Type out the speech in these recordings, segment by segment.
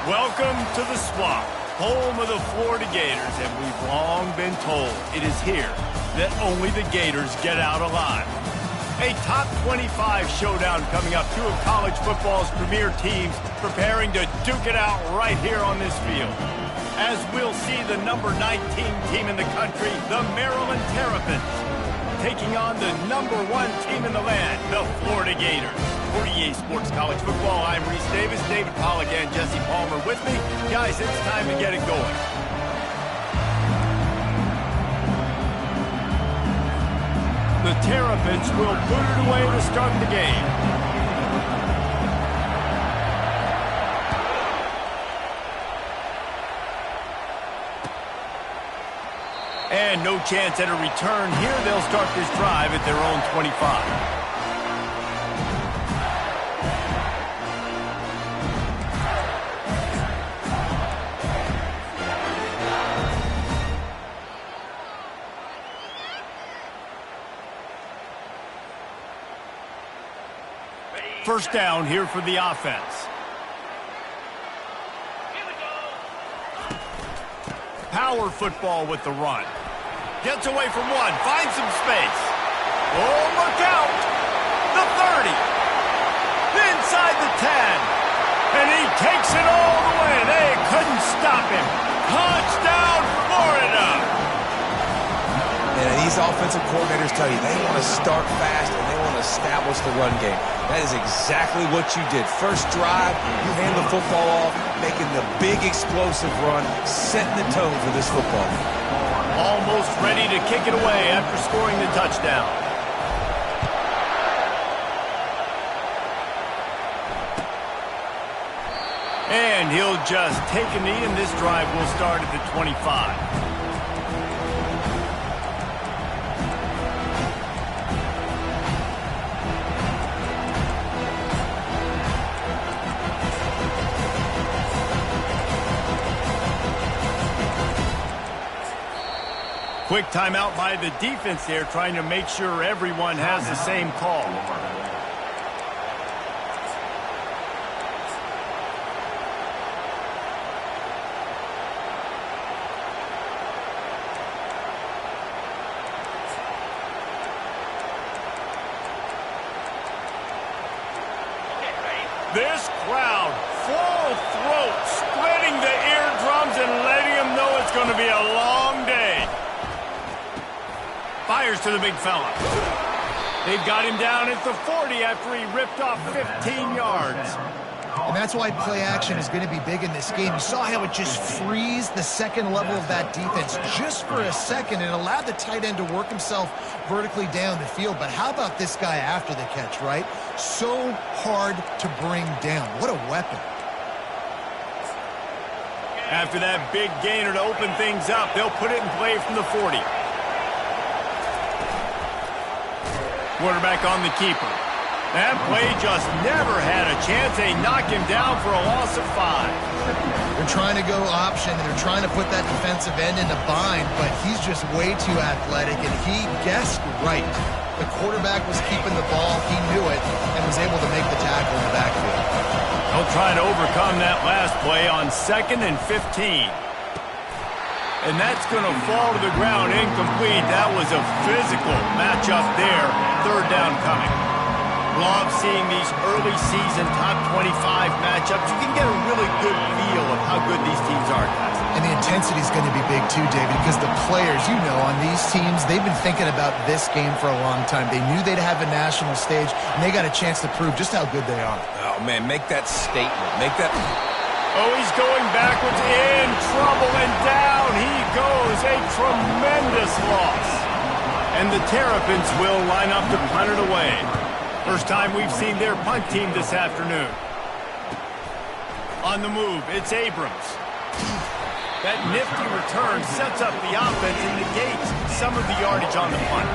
Welcome to the Swamp, home of the Florida Gators, and we've long been told it is here that only the Gators get out alive. A top 25 showdown coming up, two of college football's premier teams preparing to duke it out right here on this field. As we'll see the number 19 team in the country, the Maryland Terrapins, taking on the number 1 team in the land, the Florida Gators. For EA Sports College Football, I'm Reese Davis, David Pollack, and Jesse Palmer with me. Guys, it's time to get it going. The Terrapins will put it away to start the game. And no chance at a return here. They'll start this drive at their own 25. First down here for the offense. Power football with the run. Gets away from one, finds some space. Oh, look out! The 30. Inside the 10. And he takes it all the way. They couldn't stop him. Touchdown, Florida! And these offensive coordinators tell you they want to start fast and they want to establish the run game. That is exactly what you did. First drive, you hand the football off, making the big explosive run, setting the tone for this football. Almost ready to kick it away after scoring the touchdown. And he'll just take a knee, and this drive will start at the 25. Quick timeout by the defense there, trying to make sure everyone has the same call. This crowd, full throat, splitting the eardrums and letting them know it's going to be a long day. Fires to the big fella. They've got him down at the 40 after he ripped off 15 yards. And that's why play action is going to be big in this game. You saw how it just frees the second level of that defense just for a second and allowed the tight end to work himself vertically down the field. But how about this guy after the catch, right? So hard to bring down. What a weapon. After that big gainer to open things up, they'll put it in play from the 40. Quarterback on the keeper. That play just never had a chance. They knock him down for a loss of 5. They're trying to go option, and they're trying to put that defensive end in a bind, but he's just way too athletic, and he guessed right. The quarterback was keeping the ball. He knew it and was able to make the tackle in the backfield. They'll try to overcome that last play on 2nd and 15. And that's going to fall to the ground incomplete. That was a physical matchup there. Third down coming. Love seeing these early season top 25 matchups. You can get a really good feel of how good these teams are, guys. And the intensity is going to be big too, David, because the players, you know, on these teams, they've been thinking about this game for a long time. They knew they'd have a national stage, and they got a chance to prove just how good they are. Oh, man, make that statement. Make that... Oh, he's going backwards, in trouble, and down he goes. A tremendous loss. And the Terrapins will line up to punt it away. First time we've seen their punt team this afternoon. On the move, it's Abrams. That nifty return sets up the offense and negates some of the yardage on the punt.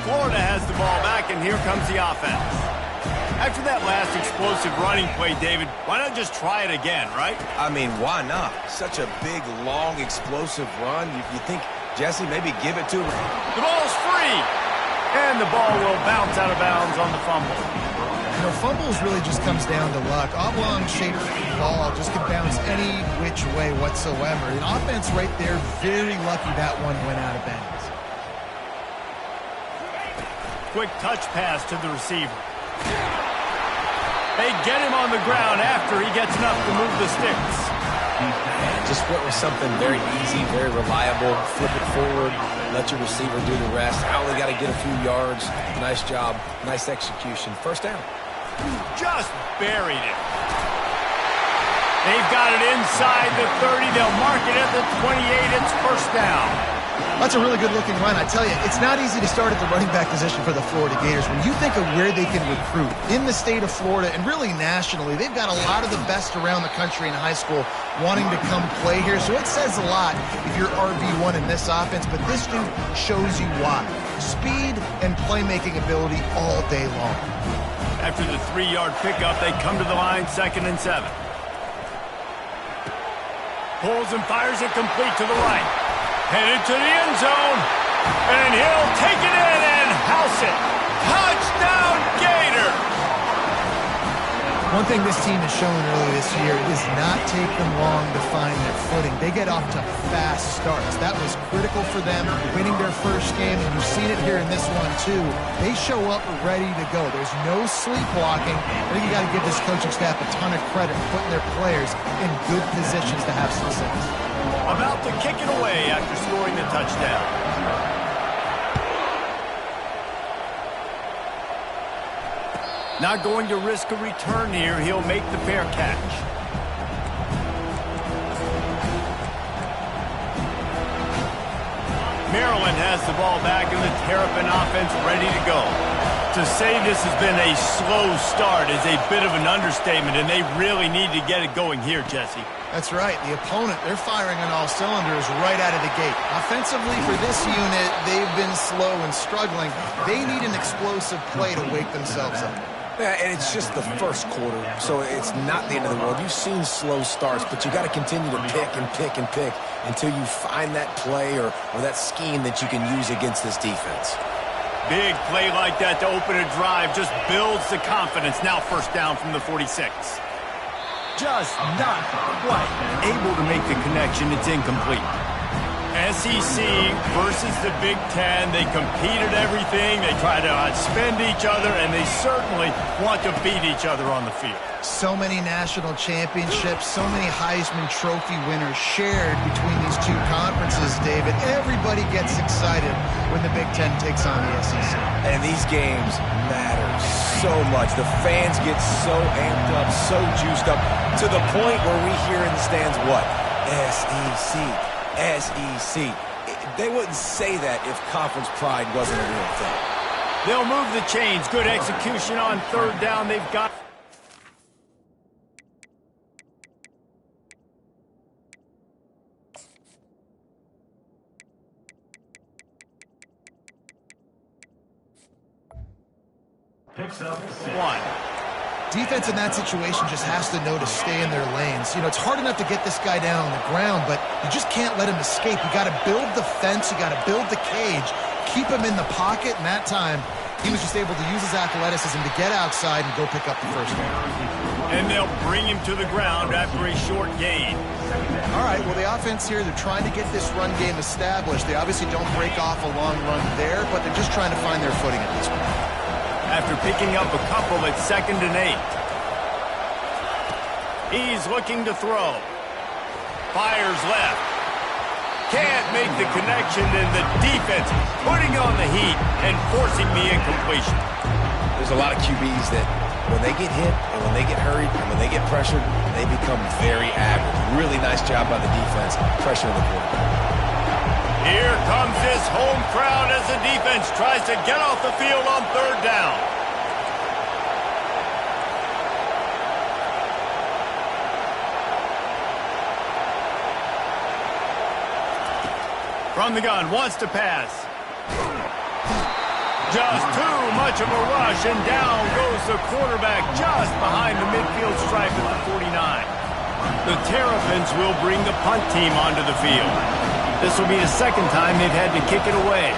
Florida has the ball back, and here comes the offense. After that last explosive running play, David, why not just try it again, right? I mean, why not? Such a big, long, explosive run. You think, Jesse, maybe give it to him. The ball's free. And the ball will bounce out of bounds on the fumble. You know, fumbles really just comes down to luck. Oblong-shaped ball just can bounce any which way whatsoever. The offense right there, very lucky that one went out of bounds. Quick touch pass to the receiver. They get him on the ground after he gets enough to move the sticks. And just went with something very easy, very reliable. Flip it forward, let your receiver do the rest. I only got to get a few yards. Nice job, nice execution. First down. Just buried it. They've got it inside the 30. They'll mark it at the 28. It's first down. That's a really good-looking run. I tell you, it's not easy to start at the running back position for the Florida Gators. When you think of where they can recruit in the state of Florida and really nationally, they've got a lot of the best around the country in high school wanting to come play here. So it says a lot if you're RB1 in this offense, but this dude shows you why. Speed and playmaking ability all day long. After the 3-yard pickup, they come to the line, 2nd and 7. Pulls and fires it complete to the right. Headed to the end zone, and he'll take it in and house it. Touchdown, Gator! One thing this team has shown earlier this year, it does not take them long to find their footing. They get off to fast starts. That was critical for them, winning their first game, and you've seen it here in this one too. They show up ready to go. There's no sleepwalking. I think you got to give this coaching staff a ton of credit for putting their players in good positions to have success. About to kick it away after scoring the touchdown. Not going to risk a return here. He'll make the fair catch. Maryland has the ball back and the Terrapin offense ready to go. To say this has been a slow start is a bit of an understatement, and they really need to get it going here, Jesse. That's right. The opponent, they're firing on all cylinders right out of the gate. Offensively, for this unit, they've been slow and struggling. They need an explosive play to wake themselves up. Yeah, and it's just the first quarter, so it's not the end of the world. You've seen slow starts, but you got to continue to pick and pick and pick until you find that play or that scheme that you can use against this defense. Big play like that to open a drive just builds the confidence. Now first down from the 46. Just not quite able to make the connection. It's incomplete. SEC versus the Big Ten. They compete at everything. They try to outspend each other, and they certainly want to beat each other on the field. So many national championships, so many Heisman Trophy winners shared between these two conferences, David. Everybody gets excited when the Big Ten takes on the SEC. And these games matter so much. The fans get so amped up, so juiced up, to the point where we hear in the stands what? SEC. SEC. They wouldn't say that if conference pride wasn't a real thing. They'll move the chains. Good execution on third down. They've got... Picks up 1. Defense in that situation just has to know to stay in their lanes. You know, it's hard enough to get this guy down on the ground, but you just can't let him escape. You got to build the fence. You got to build the cage. Keep him in the pocket, and that time he was just able to use his athleticism to get outside and go pick up the first down. And they'll bring him to the ground after a short gain. All right, well, the offense here, they're trying to get this run game established. They obviously don't break off a long run there, but they're just trying to find their footing at this point. After picking up a couple at 2nd and 8. He's looking to throw. Fires left. Can't make the connection, and the defense putting on the heat and forcing the incompletion. There's a lot of QBs that when they get hit and when they get hurried and when they get pressured, they become very average. Really nice job by the defense, pressuring the quarterback. Here comes this home crowd as the defense tries to get off the field on third down. From the gun, wants to pass. Just too much of a rush, and down goes the quarterback just behind the midfield stripe at the 49. The Terrapins will bring the punt team onto the field. This will be the second time they've had to kick it away.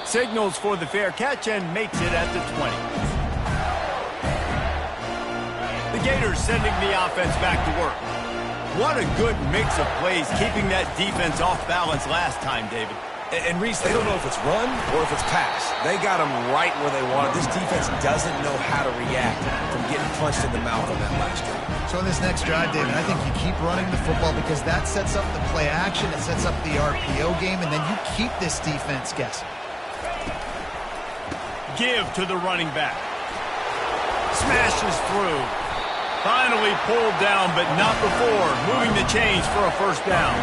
Signals for the fair catch and makes it at the 20. The Gators sending the offense back to work. What a good mix of plays, keeping that defense off balance last time, David. And Reese, they don't know if it's run or if it's pass. They got them right where they want it. This defense doesn't know how to react from getting punched in the mouth on that last drive. So in this next drive, David, I think you keep running the football because that sets up the play action, it sets up the RPO game, and then you keep this defense guessing. Give to the running back. Smashes through. Finally pulled down, but not before moving the chains for a first down.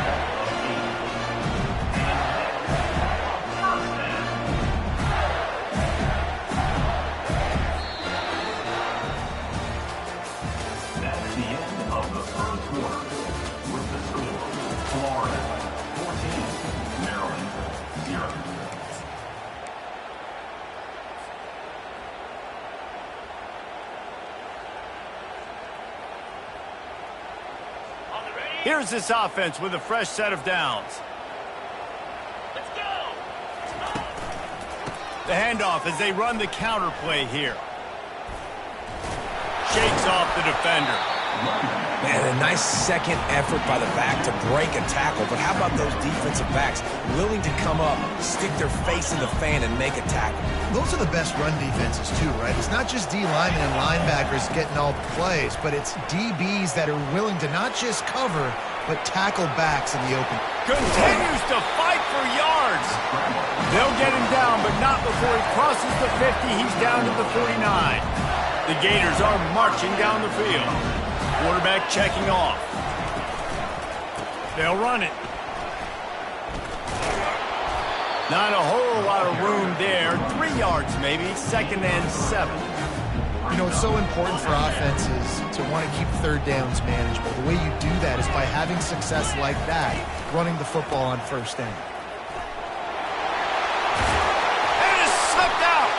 That's the end of the third quarter. With the score, Florida 14, Maryland 0. Here's this offense with a fresh set of downs. Let's go! The handoff as they run the counter play here. Shakes off the defender. Man, a nice second effort by the back to break a tackle. But how about those defensive backs willing to come up, stick their face in the fan, and make a tackle? Those are the best run defenses too, right? It's not just D linemen and linebackers getting all the plays, but it's DBs that are willing to not just cover, but tackle backs in the open. Continues to fight for yards. They'll get him down, but not before he crosses the 50. He's down to the 49. The Gators are marching down the field. Quarterback checking off. They'll run it. Not a whole lot of room there. 3 yards maybe. 2nd and 7. You know, it's so important for offenses to want to keep third downs manageable. The way you do that is by having success like that, running the football on first down. And it's slipped out.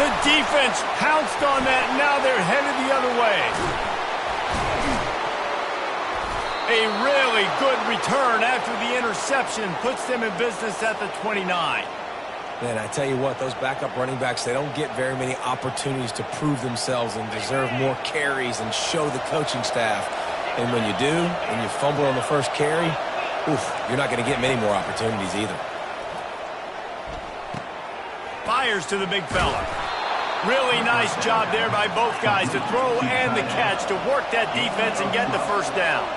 The defense pounced on that. Now they're headed the other way. A really good return after the interception puts them in business at the 29. Man, I tell you what, those backup running backs, they don't get very many opportunities to prove themselves and deserve more carries and show the coaching staff. And when you do, and you fumble on the first carry, you're not going to get many more opportunities either. Fires to the big fella. Really nice job there by both guys to throw and the catch to work that defense and get the first down.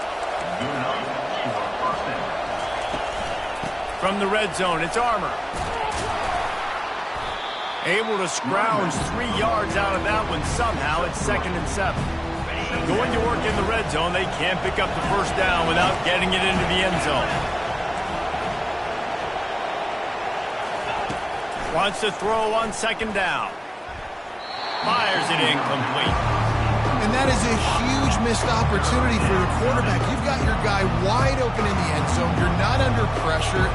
From the red zone, it's Armour. Able to scrounge 3 yards out of that one somehow. It's 2nd and 7. Going to work in the red zone. They can't pick up the first down without getting it into the end zone. Wants to throw on 2nd down. Fires it incomplete. And that is a huge missed opportunity for the quarterback. You've got your guy wide open in the end zone. You're not under pressure.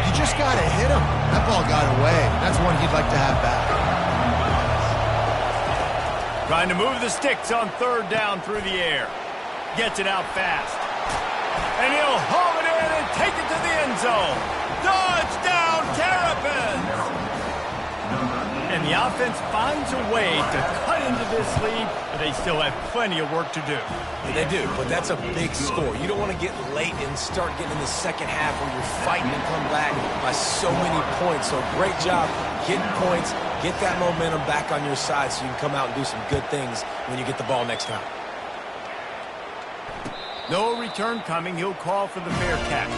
You just got to hit him. That ball got away. That's one he'd like to have back. Trying to move the sticks on 3rd down through the air. Gets it out fast. And he'll haul it in and take it to the end zone. Touchdown, Terrapins! And the offense finds a way to cut into this lead, but they still have plenty of work to do. Yeah, they do, but that's a big score. You don't want to get late and start getting in the second half where you're fighting and come back by so many points. So great job getting points, get that momentum back on your side so you can come out and do some good things when you get the ball next time. No return coming. He'll call for the fair catch.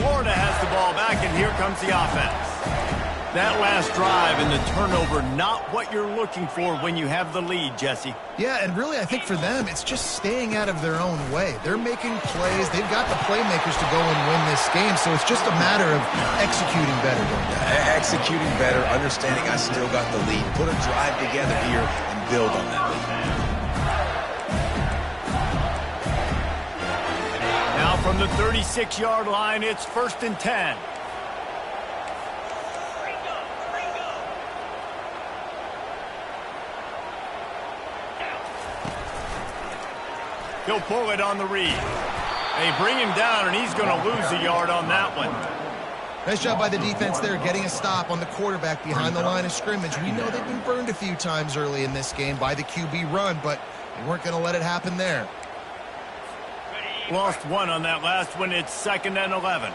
Florida has the ball back, and here comes the offense. That last drive and the turnover, not what you're looking for when you have the lead, Jesse. Yeah, and really I think for them, it's just staying out of their own way. They're making plays. They've got the playmakers to go and win this game, so it's just a matter of executing better. Executing better, understanding I still got the lead. Put a drive together here and build on that lead. Now from the 36-yard line, it's 1st and 10. He'll pull it on the read. They bring him down, and he's going to lose a yard on that one. Nice job by the defense there, getting a stop on the quarterback behind the line of scrimmage. We know they've been burned a few times early in this game by the QB run, but they weren't going to let it happen there. Lost one on that last one. It's 2nd and 11.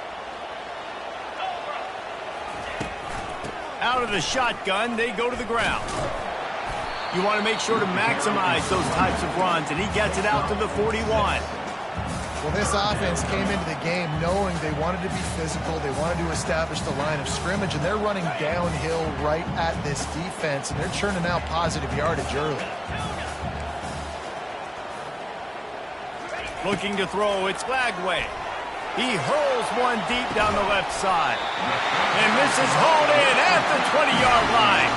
Out of the shotgun, they go to the ground. You want to make sure to maximize those types of runs, and he gets it out to the 41. Well, this offense came into the game knowing they wanted to be physical, they wanted to establish the line of scrimmage, and they're running downhill right at this defense, and they're churning out positive yardage early. Looking to throw, it's Lagway. He hurls one deep down the left side. And this is hauled in at the 20-yard line.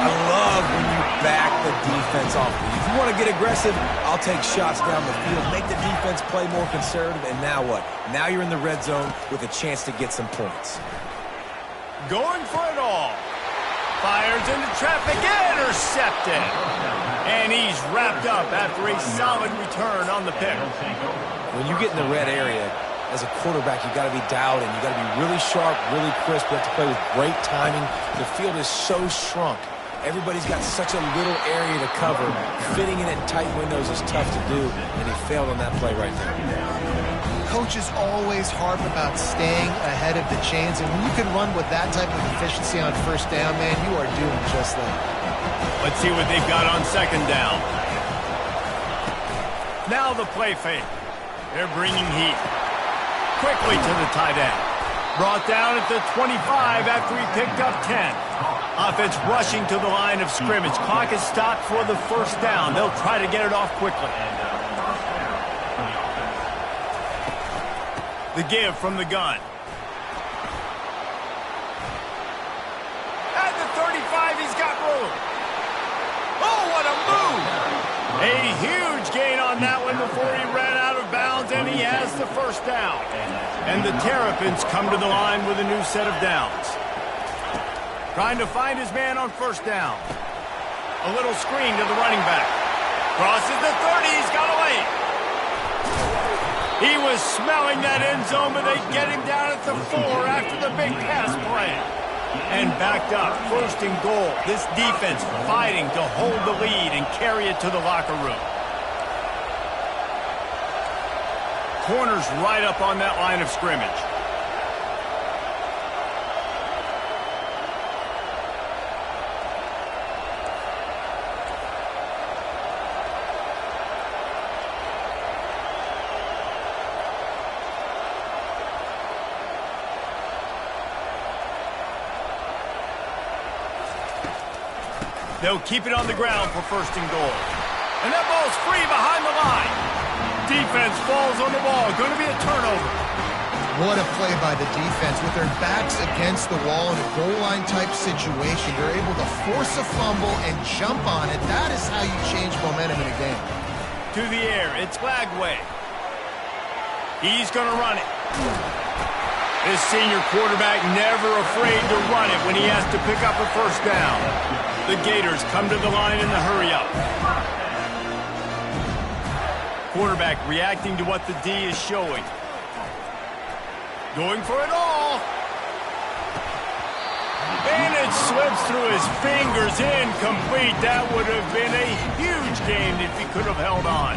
I love when you back the defense off. If you want to get aggressive, I'll take shots down the field, make the defense play more conservative, and now what? Now you're in the red zone with a chance to get some points. Going for it all. Fires into traffic, intercepted. And he's wrapped up after a solid return on the pick. When you get in the red area, as a quarterback, you got to be dialed in. You got to be really sharp, really crisp. You have to play with great timing. The field is so shrunk. Everybody's got such a little area to cover. Fitting in at tight windows is tough to do, and he failed on that play right there. Coaches always harp about staying ahead of the chains, and when you can run with that type of efficiency on first down, man, you are doing just that. Let's see what they've got on 2nd down. Now the play fake. They're bringing heat. Quickly to the tight end. Brought down at the 25 after he picked up 10. Offense rushing to the line of scrimmage. Clock is stopped for the first down. They'll try to get it off quickly. The give from the gun. At the 35, he's got room. Oh, what a move! A huge gain on that one before he ran out of bounds, and he has the first down. And the Terrapins come to the line with a new set of downs. Trying to find his man on first down. A little screen to the running back. Crosses the 30, he's got away. He was smelling that end zone, but they get him down at the 4 after the big pass play. And backed up, 1st and goal. This defense fighting to hold the lead and carry it to the locker room. Corners right up on that line of scrimmage. They'll keep it on the ground for 1st and goal. And that ball's free behind the line. Defense falls on the ball. Going to be a turnover. What a play by the defense. With their backs against the wall in a goal line type situation, they're able to force a fumble and jump on it. That is how you change momentum in a game. To the air, it's Lagway. He's going to run it. This senior quarterback never afraid to run it when he has to pick up a first down. The Gators come to the line in the hurry-up. Quarterback reacting to what the D is showing. Going for it all. And it slips through his fingers, incomplete. That would have been a huge gain if he could have held on.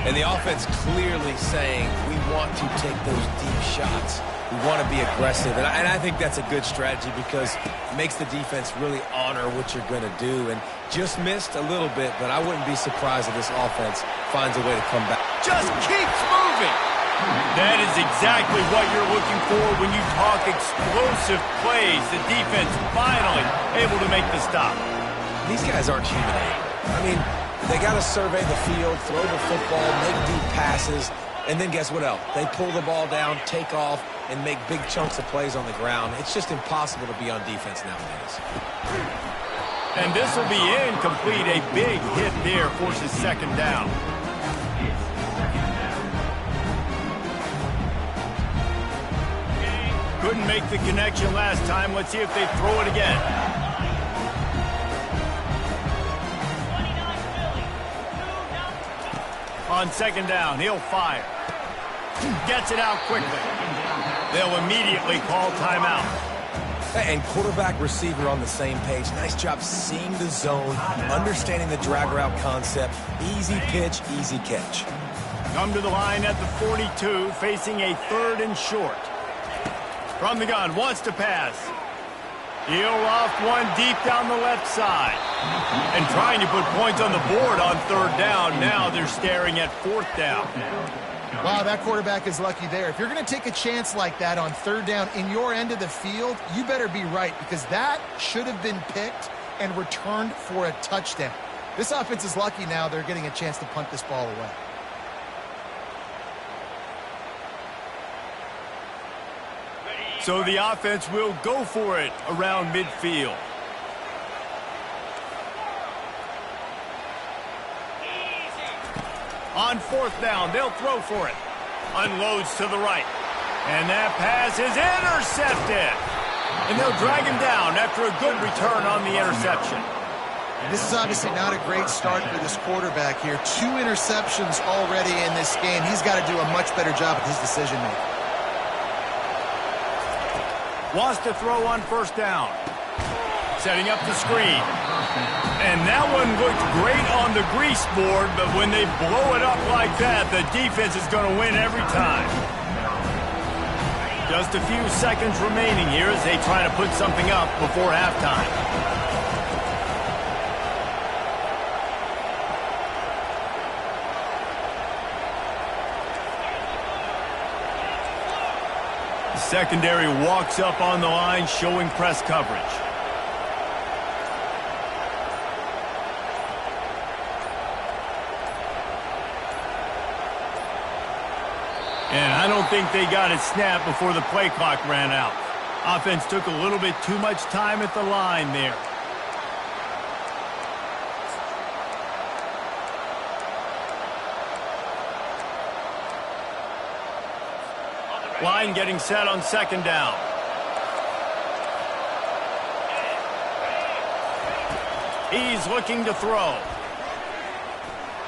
And the offense clearly saying, we want to take those deep shots. We want to be aggressive. And I think that's a good strategy because it makes the defense really honor what you're going to do. And just missed a little bit, but I wouldn't be surprised if this offense finds a way to come back. Just keeps moving. That is exactly what you're looking for when you talk explosive plays. The defense finally able to make the stop. These guys aren't human. I mean, they got to survey the field, throw the football, make deep passes, and then guess what else? They pull the ball down, take off, and make big chunks of plays on the ground. It's just impossible to be on defense nowadays. And this will be incomplete. A big hit there forces 2nd down. Couldn't make the connection last time. Let's see if they throw it again. On 2nd down, he'll fire. Gets it out quickly. They'll immediately call timeout. And quarterback receiver on the same page. Nice job seeing the zone, understanding the drag route concept. Easy pitch, easy catch. Come to the line at the 42, facing a 3rd and short. From the gun, wants to pass. He'll loft one deep down the left side. And trying to put points on the board on 3rd down. Now they're staring at 4th down. Wow, that quarterback is lucky there. If you're going to take a chance like that on 3rd down in your end of the field, you better be right, because that should have been picked and returned for a touchdown. This offense is lucky now they're getting a chance to punt this ball away. So the offense will go for it around midfield. On 4th down, they'll throw for it. Unloads to the right. And that pass is intercepted. And they'll drag him down after a good return on the interception. This is obviously not a great start for this quarterback here. 2 interceptions already in this game. He's got to do a much better job at his decision-making. Wants to throw on 1st down. Setting up the screen. And that one looked great on the grease board, but when they blow it up like that, the defense is going to win every time. Just a few seconds remaining here as they try to put something up before halftime. The secondary walks up on the line, showing press coverage. And I don't think they got it snapped before the play clock ran out. Offense took a little bit too much time at the line there. Line getting set on 2nd down. He's looking to throw.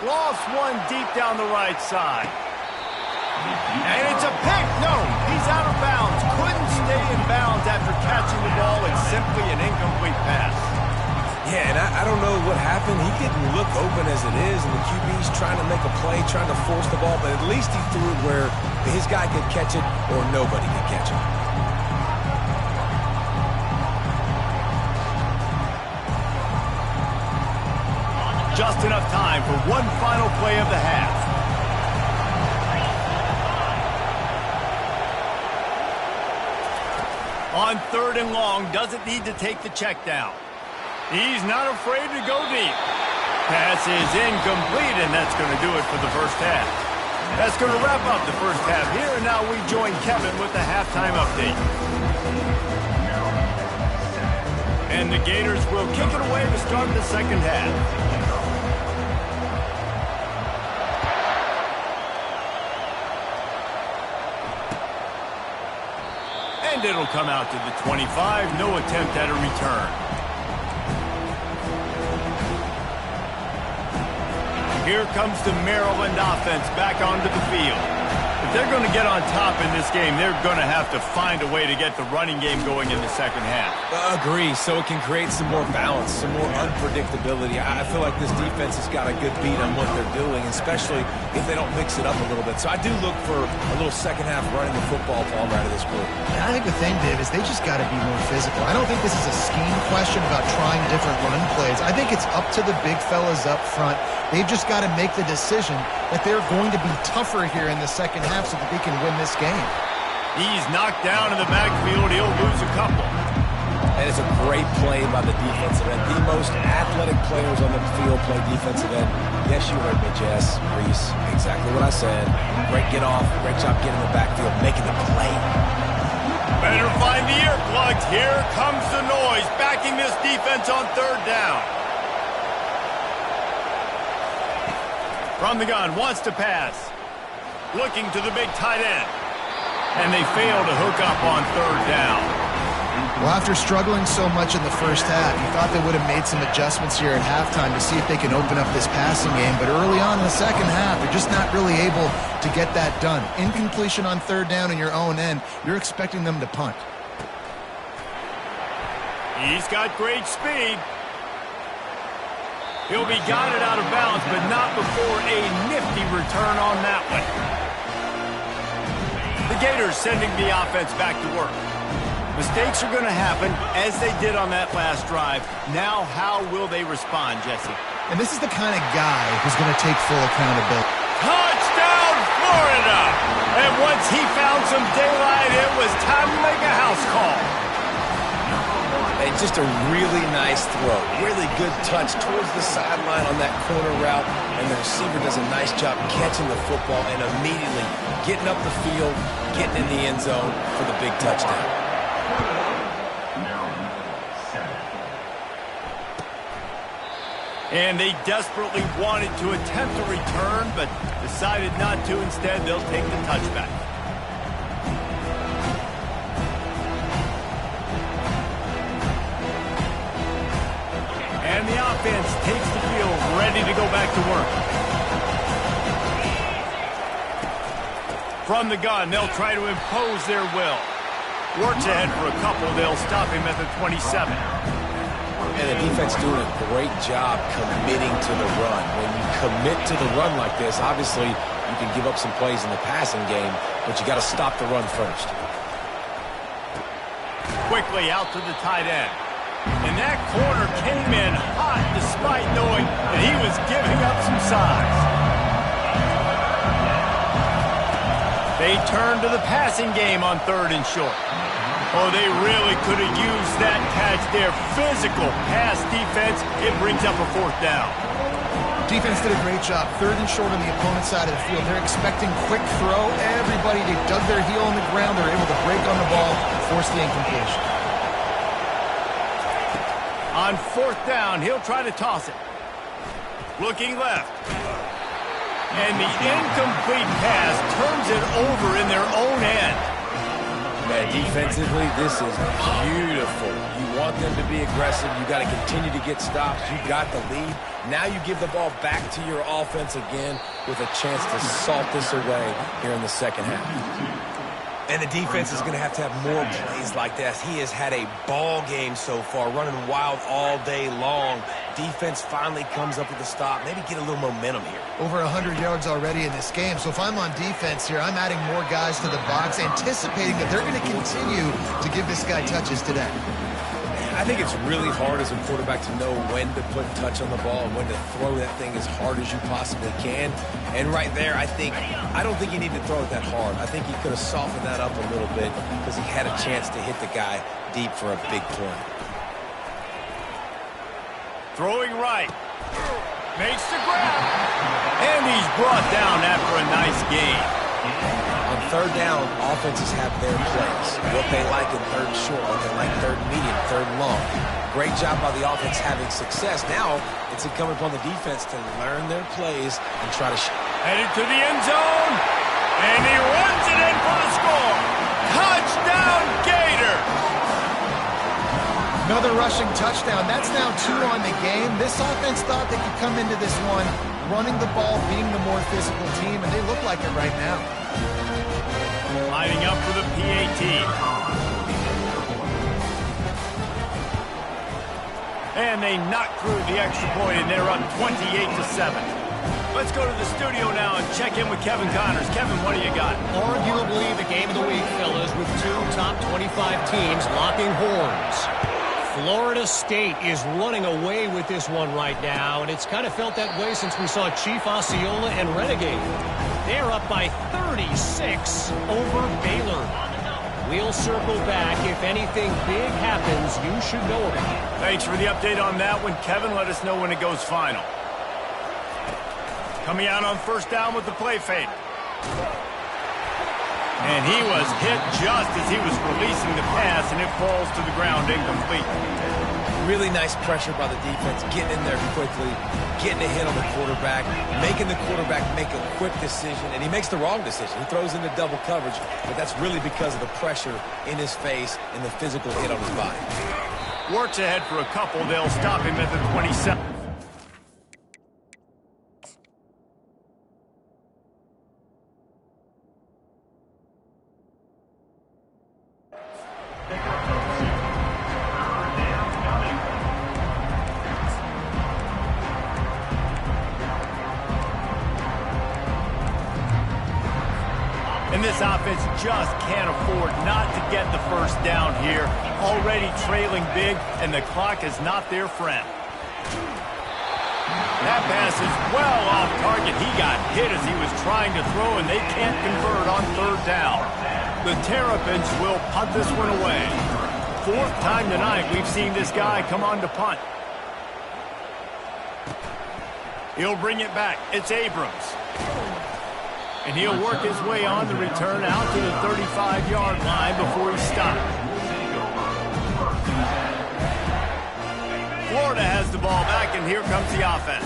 Lost one deep down the right side. And it's a pick. No, he's out of bounds. Couldn't stay in bounds after catching the ball. It's simply an incomplete pass. Yeah, and I don't know what happened. He didn't look open as it is, and the QB's trying to make a play, trying to force the ball, but at least he threw it where his guy could catch it or nobody could catch it. Just enough time for one final play of the half. On 3rd and long, doesn't need to take the check down. He's not afraid to go deep. Pass is incomplete, and that's going to do it for the first half. That's going to wrap up the first half here, and now we join Kevin with the halftime update. And the Gators will kick it away to start the second half. And it'll come out to the 25. No attempt at a return. Here comes the Maryland offense back onto the field. If they're going to get on top in this game, they're going to have to find a way to get the running game going in the second half. Agree, so it can create some more balance, some more unpredictability. I feel like this defense has got a good beat on what they're doing, especially if they don't mix it up a little bit. So I do look for a little second half running the football ball right of this group. And I think the thing, Dave, is they just got to be more physical. I don't think this is a scheme question about trying different run plays. I think it's up to the big fellas up front. They've just got to make the decision that they're going to be tougher here in the second half so that they can win this game. He's knocked down in the backfield. He'll lose a couple. And it's a great play by the defensive end. The most athletic players on the field play defensive end. Yes, you heard me, Jess, Reese. Exactly what I said. Great get off. Great job getting in the backfield, making the play. Better find the earplugs. Here comes the noise, backing this defense on 3rd down. From the gun, wants to pass. Looking to the big tight end. And they fail to hook up on 3rd down. Well, after struggling so much in the first half, you thought they would have made some adjustments here at halftime to see if they can open up this passing game. But early on in the second half, they're just not really able to get that done. Incompletion on third down in your own end, you're expecting them to punt. He's got great speed. He'll be guided out of bounds, but not before a nifty return on that one. The Gators sending the offense back to work. Mistakes are going to happen, as they did on that last drive. Now, how will they respond, Jesse? And this is the kind of guy who's going to take full accountability. Touchdown, Florida! And once he found some daylight, it was time to make a house call. And just a really nice throw. Really good touch towards the sideline on that corner route. And the receiver does a nice job catching the football and immediately getting up the field, getting in the end zone for the big touchdown. And they desperately wanted to attempt a return, but decided not to. Instead, they'll take the touchback. And the offense takes the field, ready to go back to work. From the gun, they'll try to impose their will. Works ahead for a couple. They'll stop him at the 27. And the defense doing a great job committing to the run. When you commit to the run like this, obviously you can give up some plays in the passing game, but you got to stop the run first. Quickly out to the tight end. And that corner came in hot despite knowing that he was giving up some size. They turn to the passing game on 3rd and short. Oh, they really could have used that catch there. Physical pass defense. It brings up a 4th down. Defense did a great job. 3rd and short on the opponent's side of the field. They're expecting quick throw. Everybody, they dug their heel on the ground. They're able to break on the ball, force the incompletion. On 4th down, he'll try to toss it. Looking left. And the incomplete pass turns it over in their own end. Man, defensively, this is beautiful. You want them to be aggressive. You got to continue to get stops. You got the lead. Now you give the ball back to your offense again with a chance to salt this away here in the second half. And the defense is going to have more plays like this. He has had a ball game so far, running wild all day long. Defense finally comes up with a stop. Maybe get a little momentum here. Over 100 yards already in this game. So if I'm on defense here, I'm adding more guys to the box, anticipating that they're going to continue to give this guy touches today. I think it's really hard as a quarterback to know when to put touch on the ball and when to throw that thing as hard as you possibly can. And right there, I don't think you need to throw it that hard. I think he could have softened that up a little bit because he had a chance to hit the guy deep for a big play. Throwing right. Makes the grab. And he's brought down after a nice gain. On 3rd down, offenses have their plays. What they like in 3rd short, what they like 3rd medium, 3rd long. Great job by the offense having success. Now, it's incumbent upon the defense to learn their plays and try to... Headed to the end zone. And he runs it in for the score. Touchdown, Gators! Another rushing touchdown. That's now 2 on the game. This offense thought they could come into this one running the ball, being the more physical team, and they look like it right now. Lining up for the PAT. And they knock through the extra point, and they're up 28-7. Let's go to the studio now and check in with Kevin Connors. Kevin, what do you got? Arguably the game of the week, fellas, with 2 top 25 teams locking horns. Florida State is running away with this one right now, and it's kind of felt that way since we saw Chief Osceola and Renegade. They're up by 36 over Baylor. We'll circle back. If anything big happens, you should know about it. Thanks for the update on that one, Kevin. Let us know when it goes final. Coming out on 1st down with the play fake. And he was hit just as he was releasing the pass, and it falls to the ground incomplete. Really nice pressure by the defense, getting in there quickly, getting a hit on the quarterback, making the quarterback make a quick decision, and he makes the wrong decision. He throws into double coverage, but that's really because of the pressure in his face and the physical hit on his body. Works ahead for a couple. They'll stop him at the 27. And this offense just can't afford not to get the first down here. Already trailing big, and the clock is not their friend. That pass is well off target. He got hit as he was trying to throw, and they can't convert on third down. The Terrapins will punt this one away. Fourth time tonight we've seen this guy come on to punt. He'll bring it back. It's Abrams. And he'll work his way on the return out to the 35-yard line before he stopped. Florida has the ball back, and here comes the offense.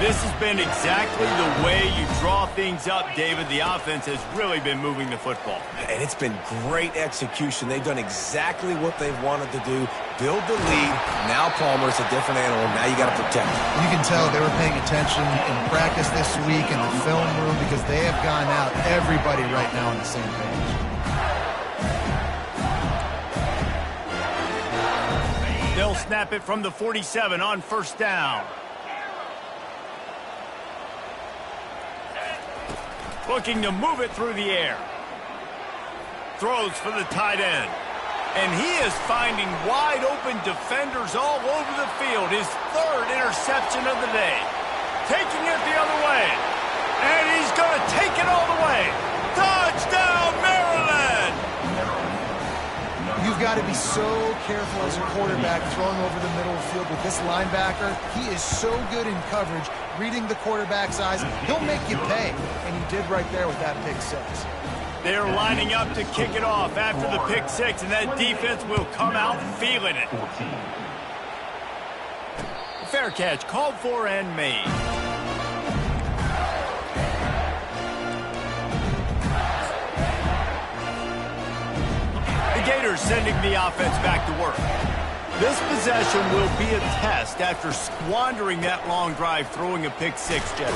This has been exactly the way you draw things up, David. The offense has really been moving the football. And it's been great execution. They've done exactly what they've wanted to do. Build the lead. Now Palmer's a different animal. Now you got to protect him. You can tell they were paying attention in practice this week in the film room because they have gone out, everybody right now on the same page. They'll snap it from the 47 on first down. Looking to move it through the air. Throws for the tight end. And he is finding wide open defenders all over the field. His third interception of the day. Taking it the other way. And he's going to take it all the way. Touchdown, Maryland! You've got to be so careful as a quarterback throwing over the middle of the field with this linebacker. He is so good in coverage, reading the quarterback's eyes. He'll make you pay, and he did right there with that pick six. They're lining up to kick it off after the pick six, and that defense will come out feeling it. Fair catch called for and made. The Gators sending the offense back to work. This possession will be a test after squandering that long drive throwing a pick six, Jesse.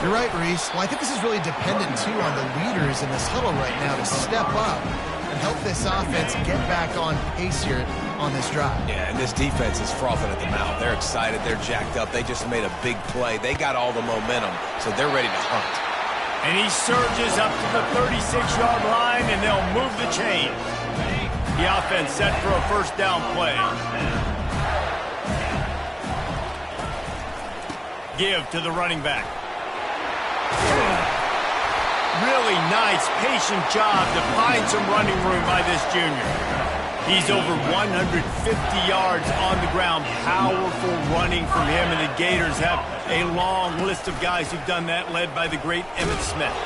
You're right, Reese. Well, I think this is really dependent, too, on the leaders in this huddle right now to step up and help this offense get back on pace here on this drive. Yeah, and this defense is frothing at the mouth. They're excited. They're jacked up. They just made a big play. They got all the momentum, so they're ready to hunt. And he surges up to the 36-yard line, and they'll move the chains. The offense set for a first down play. Give to the running back. Really nice, patient job to find some running room by this junior. He's over 150 yards on the ground. Powerful running from him, and the Gators have a long list of guys who've done that, led by the great Emmitt Smith.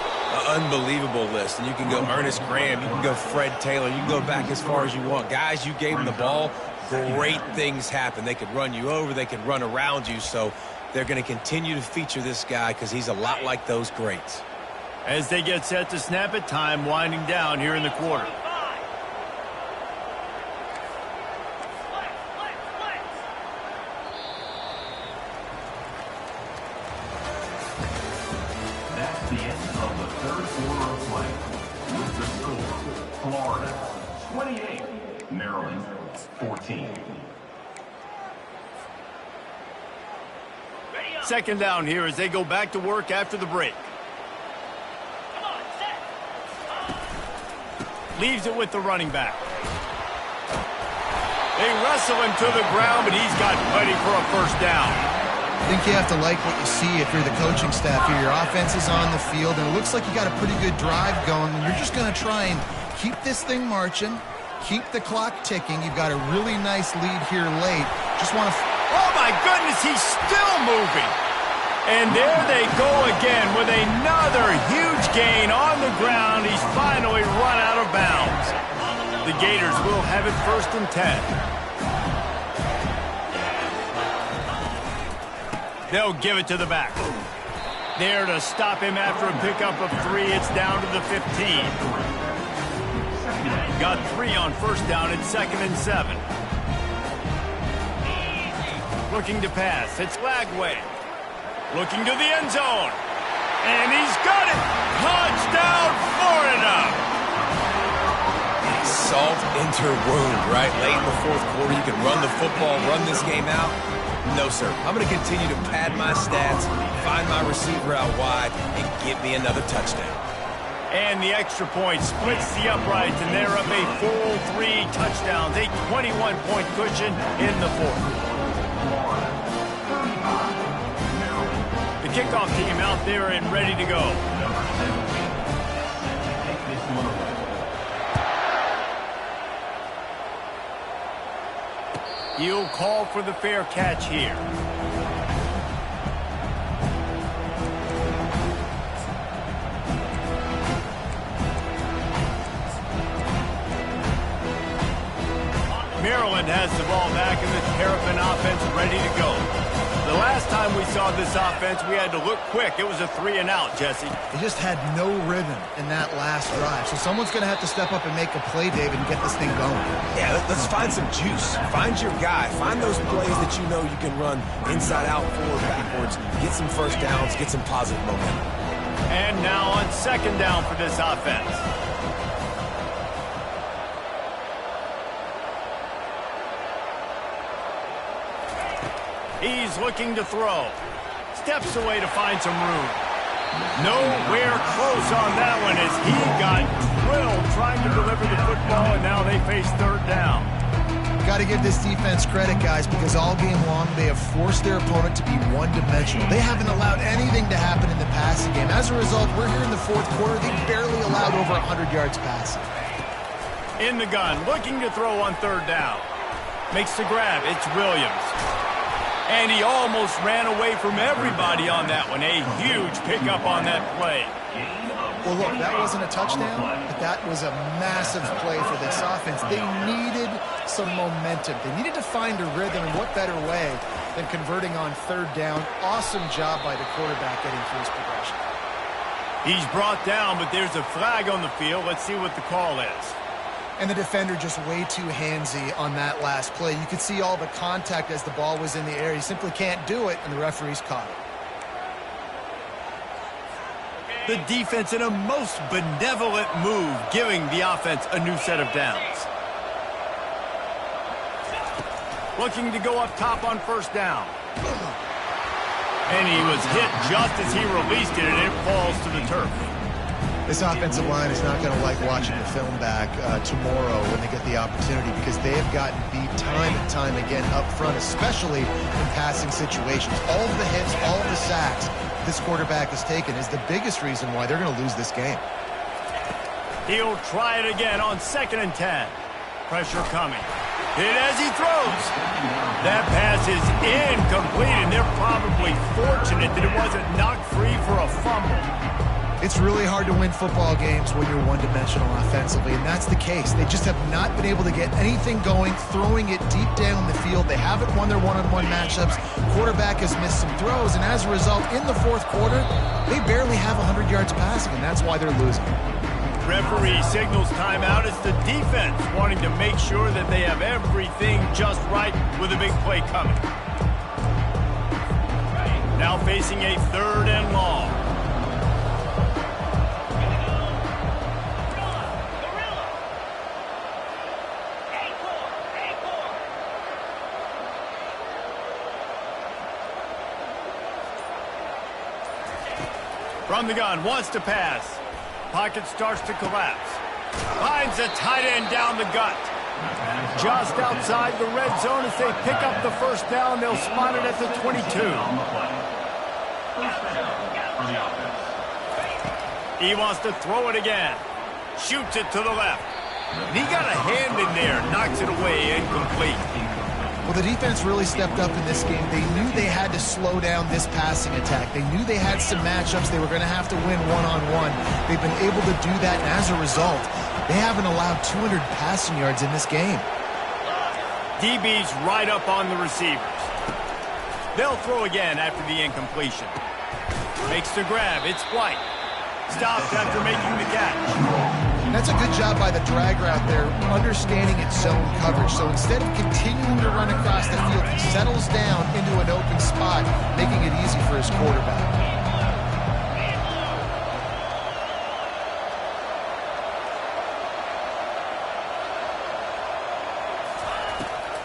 Unbelievable list. And you can go Ernest Graham, you can go Fred Taylor, you can go back as far as you want. Guys, you gave them the ball, great things happen. They could run you over, they could run around you, so they're going to continue to feature this guy because he's a lot like those greats. As they get set to snap it, time winding down here in the quarter. That's the end of the third quarter of play. With the score, Florida 28, Maryland 14. Second down here as they go back to work after the break. Leaves it with the running back. They wrestle him to the ground, but he's got plenty for a first down. I think you have to like what you see if you're the coaching staff here. Your offense is on the field, and it looks like you got a pretty good drive going, and you're just going to try and keep this thing marching, keep the clock ticking. You've got a really nice lead here late. Just want to... Oh, my goodness, he's still moving. And there they go again with another huge gain on the ground. He's finally run out of bounds. The Gators will have it 1st and 10. They'll give it to the back. There to stop him after a pickup of 3. It's down to the 15. Got 3 on first down and 2nd and 7. Looking to pass. It's Lagway. Looking to the end zone. And he's got it. Touchdown, Florida. Salt into wound, right? Late in the fourth quarter, you can run the football, run this game out. No, sir. I'm going to continue to pad my stats, find my receiver out wide, and get me another touchdown. And the extra point splits the uprights, and they're up a full 3 touchdowns, a 21-point cushion in the fourth. The kickoff team out there and ready to go. He'll call for the fair catch here. Maryland has the ball back and the Terrapin offense ready to go. The last time we saw this offense, we had to look quick. It was a 3-and-out, Jesse. They just had no rhythm in that last drive. So someone's going to have to step up and make a play, David, and get this thing going. Yeah, let's find some juice. Find your guy. Find those plays that you know you can run inside out, forward, backwards. Get some first downs. Get some positive momentum. And now on 2nd down for this offense. He's looking to throw. Steps away to find some room. Nowhere close on that one as he got drilled trying to deliver the football, and now they face 3rd down. Got to give this defense credit, guys, because all game long they have forced their opponent to be one-dimensional. They haven't allowed anything to happen in the passing game. As a result, we're here in the fourth quarter. They barely allowed over 100 yards passing. In the gun, looking to throw on 3rd down. Makes the grab. It's Williams. And he almost ran away from everybody on that one. A huge pickup on that play. Well, look, that wasn't a touchdown, but that was a massive play for this offense. They needed some momentum. They needed to find a rhythm, and what better way than converting on 3rd down. Awesome job by the quarterback getting through his progression. He's brought down, but there's a flag on the field. Let's see what the call is. And the defender just way too handsy on that last play. You could see all the contact as the ball was in the air. He simply can't do it, and the referee's caught it. The defense in a most benevolent move, giving the offense a new set of downs. Looking to go up top on 1st down. And he was hit just as he released it, and it falls to the turf. This offensive line is not going to like watching the film back tomorrow when they get the opportunity, because they have gotten beat time and time again up front, especially in passing situations. All of the hits, all of the sacks this quarterback has taken is the biggest reason why they're going to lose this game. He'll try it again on 2nd and 10. Pressure coming. Hit as he throws. That pass is incomplete, and they're probably fortunate that it wasn't knocked free for a fumble. It's really hard to win football games when you're one-dimensional offensively, and that's the case. They just have not been able to get anything going, throwing it deep down the field. They haven't won their one-on-one matchups. Quarterback has missed some throws, and as a result, in the fourth quarter, they barely have 100 yards passing, and that's why they're losing. Referee signals timeout. It's the defense wanting to make sure that they have everything just right with a big play coming. Now facing a 3rd and long. From the gun, wants to pass. Pocket starts to collapse. Finds a tight end down the gut. Just outside the red zone as they pick up the 1st down. They'll spot it at the 22. He wants to throw it again. Shoots it to the left. He got a hand in there. Knocks it away. Incomplete. Well, the defense really stepped up in this game. They knew they had to slow down this passing attack. They knew they had some matchups they were going to have to win one-on-one. They've been able to do that, and as a result, they haven't allowed 200 passing yards in this game. DB's right up on the receivers. They'll throw again after the incompletion. Makes the grab. It's White. Stops after making the catch. That's a good job by the drag route there, understanding its zone coverage. So instead of continuing to run across the field, he settles down into an open spot, making it easy for his quarterback.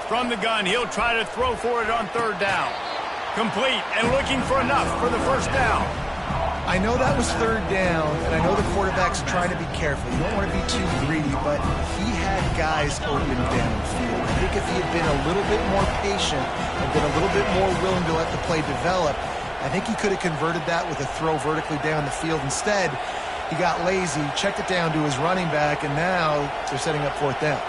From the gun, he'll try to throw for it on third down. Complete and looking for enough for the first down. I know that was third down, and I know the quarterback's trying to be careful. You don't want to be too greedy, but he had guys open downfield. I think if he had been a little bit more patient and been a little bit more willing to let the play develop, I think he could have converted that with a throw vertically down the field. Instead, he got lazy, checked it down to his running back, and now they're setting up fourth down.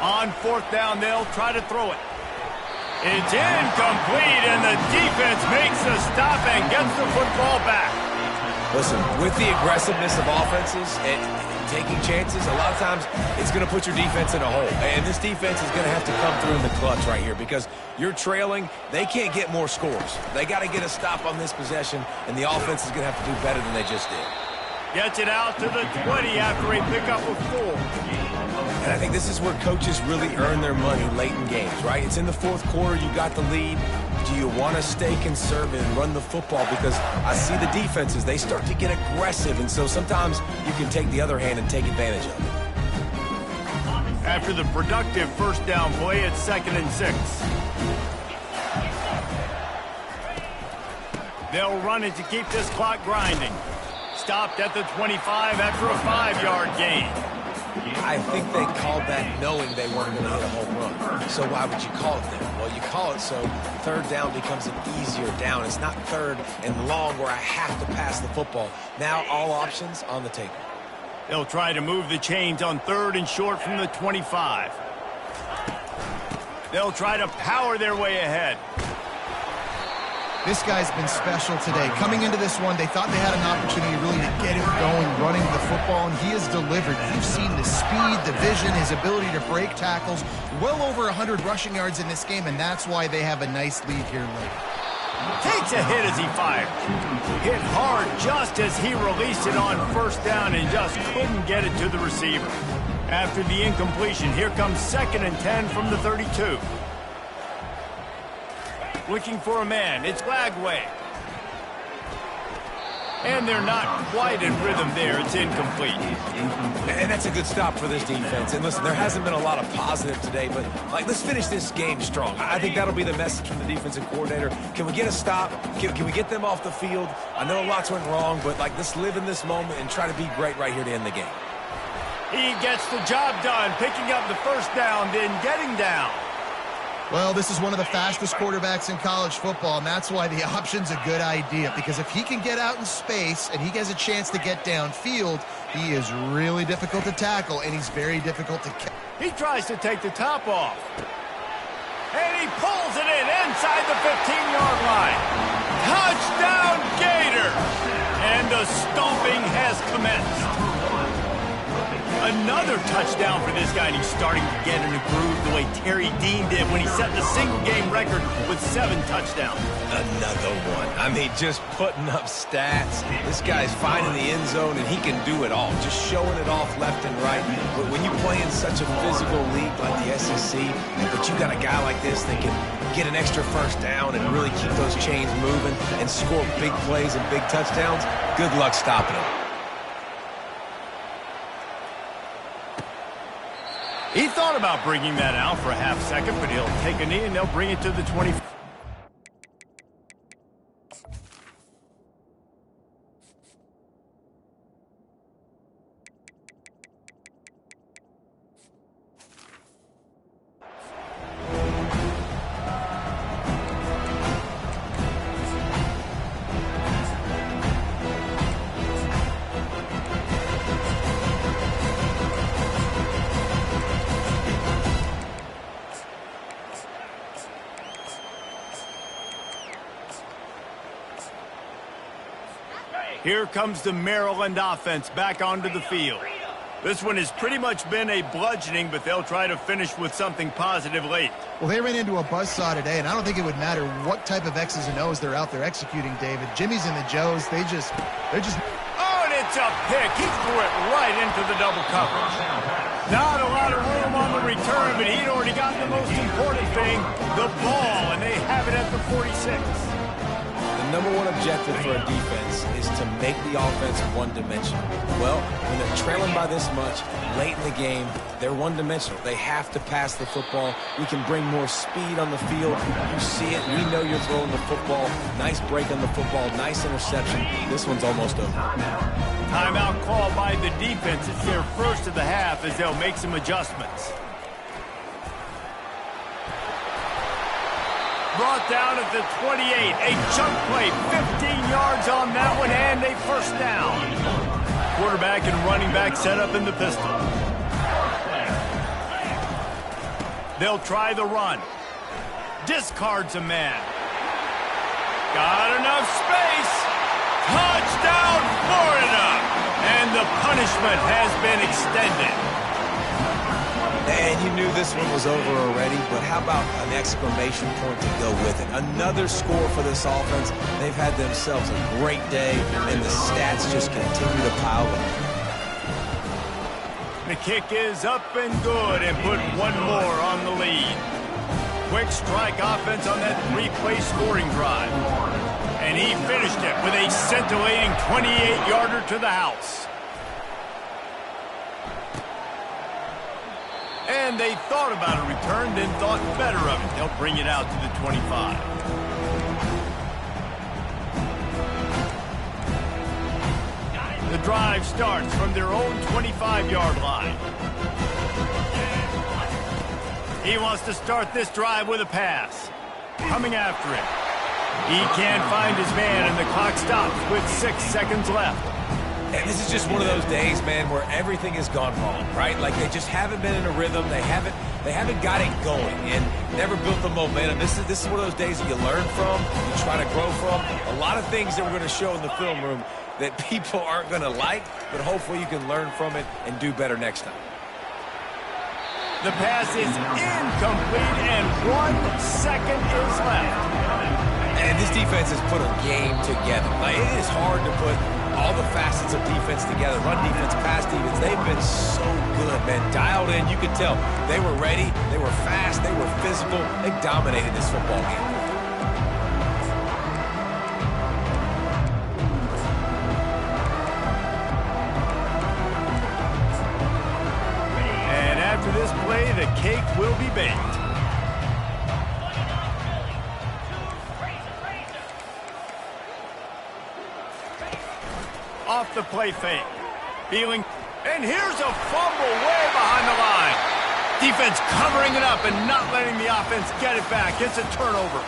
On fourth down, they'll try to throw it. It's incomplete, and the defense makes a stop and gets the football back. Listen, with the aggressiveness of offenses and taking chances, a lot of times it's going to put your defense in a hole. And this defense is going to have to come through in the clutch right here because you're trailing. They can't get more scores. They got to get a stop on this possession, and the offense is going to have to do better than they just did. Gets it out to the 20 after a pickup of 4. And I think this is where coaches really earn their money late in games, right? It's in the fourth quarter. You got the lead. Do you want to stay conservative and run the football? Because I see the defenses, they start to get aggressive, and so sometimes you can take the other hand and take advantage of it. After the productive first down play, it's 2nd and 6. They'll run it to keep this clock grinding. Stopped at the 25 after a 5-yard gain. I think they called that knowing they weren't going to hit a home run. So why would you call it then? Well, you call it so third down becomes an easier down. It's not third and long where I have to pass the football. Now all options on the table. They'll try to move the chains on 3rd and short from the 25. They'll try to power their way ahead. This guy's been special today. Coming into this one, they thought they had an opportunity really to get him going, running the football, and he has delivered. You've seen the speed, the vision, his ability to break tackles. Well over 100 rushing yards in this game, and that's why they have a nice lead here late. Takes a hit as he fired. Hit hard just as he released it on first down and just couldn't get it to the receiver. After the incompletion, here comes 2nd and 10 from the 32. Looking for a man. It's Lagway. And they're not quite in rhythm there. It's incomplete. And that's a good stop for this defense. And listen, there hasn't been a lot of positive today, but let's finish this game strong. I think that'll be the message from the defensive coordinator. Can we get a stop? Can we get them off the field? I know lots went wrong, but let's live in this moment and try to be great right here to end the game. He gets the job done, picking up the first down, then getting down. Well, this is one of the fastest quarterbacks in college football, and that's why the option's a good idea, because if he can get out in space and he has a chance to get downfield, he is really difficult to tackle, and he's very difficult to catch. He tries to take the top off. And he pulls it in inside the 15-yard line. Touchdown, Gators! And the stomping has commenced. Another touchdown for this guy, and he's starting to get in a groove the way Terry Dean did when he set the single-game record with 7 touchdowns. Another one. I mean, just putting up stats. This guy's finding the end zone, and he can do it all, just showing it off left and right. But when you play in such a physical league like the SEC, but you got a guy like this that can get an extra first down and really keep those chains moving and score big plays and big touchdowns, good luck stopping him. He thought about bringing that out for a half second, but he'll take a knee and they'll bring it to the 20. Here comes the Maryland offense back onto the field. This one has pretty much been a bludgeoning, but they'll try to finish with something positive late. Well, they ran into a buzzsaw today, and I don't think it would matter what type of X's and O's they're out there executing, David. Jimmy's and the Joes, they're just... Oh, and it's a pick. He threw it right into the double coverage. Not a lot of room on the return, but he'd already got the most important thing, the ball, and they have it at the 46. The number one objective for a defense is to make the offense one-dimensional. Well, when they're trailing by this much, late in the game, they're one-dimensional. They have to pass the football. We can bring more speed on the field. You see it. We know you're throwing the football. Nice break on the football. Nice interception. This one's almost over. Timeout called by the defense. It's their first of the half as they'll make some adjustments. Brought down at the 28. A chunk play, 15 yards on that one, and a first down. Quarterback and running back set up in the pistol. They'll try the run. Discards a man. Got enough space. Touchdown, Florida! And the punishment has been extended. And you knew this one was over already, but how about an exclamation point to go with it? Another score for this offense. They've had themselves a great day, and the stats just continue to pile up. The kick is up and good, and put one more on the lead. Quick strike offense on that three-play scoring drive. And he finished it with a scintillating 28-yarder to the house. And they thought about a return, then thought better of it. They'll bring it out to the 25. The drive starts from their own 25-yard line. He wants to start this drive with a pass. Coming after him. He can't find his man, and the clock stops with 6 seconds left. And this is just one of those days, man, where everything has gone wrong, right? Like they just haven't been in a rhythm. They haven't got it going and never built the momentum. This is one of those days that you learn from, you try to grow from. A lot of things that we're going to show in the film room that people aren't going to like, but hopefully you can learn from it and do better next time. The pass is incomplete, and 1 second is left. And this defense has put a game together. Like, it is hard to put all the facets of defense together. Run defense, pass defense. They've been so good, man. Dialed in. You could tell they were ready. They were fast. They were physical. They dominated this football game. And after this play, the cake will be baked. Off the play fake. Feeling. And here's a fumble way behind the line. Defense covering it up and not letting the offense get it back. It's a turnover.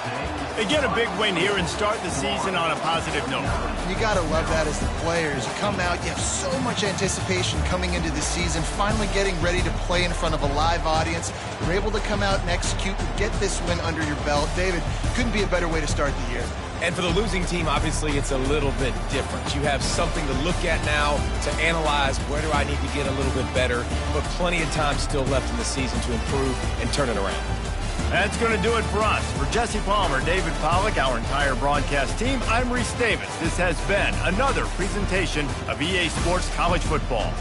They get a big win here and start the season on a positive note. You got to love that as the players. You come out, you have so much anticipation coming into the season, finally getting ready to play in front of a live audience. You're able to come out and execute and get this win under your belt. David, couldn't be a better way to start the year. And for the losing team, obviously, it's a little bit different. You have something to look at now to analyze where do I need to get a little bit better, but plenty of time still left in the season to improve and turn it around. That's going to do it for us. For Jesse Palmer, David Pollack, our entire broadcast team, I'm Reese Davis. This has been another presentation of EA Sports College Football.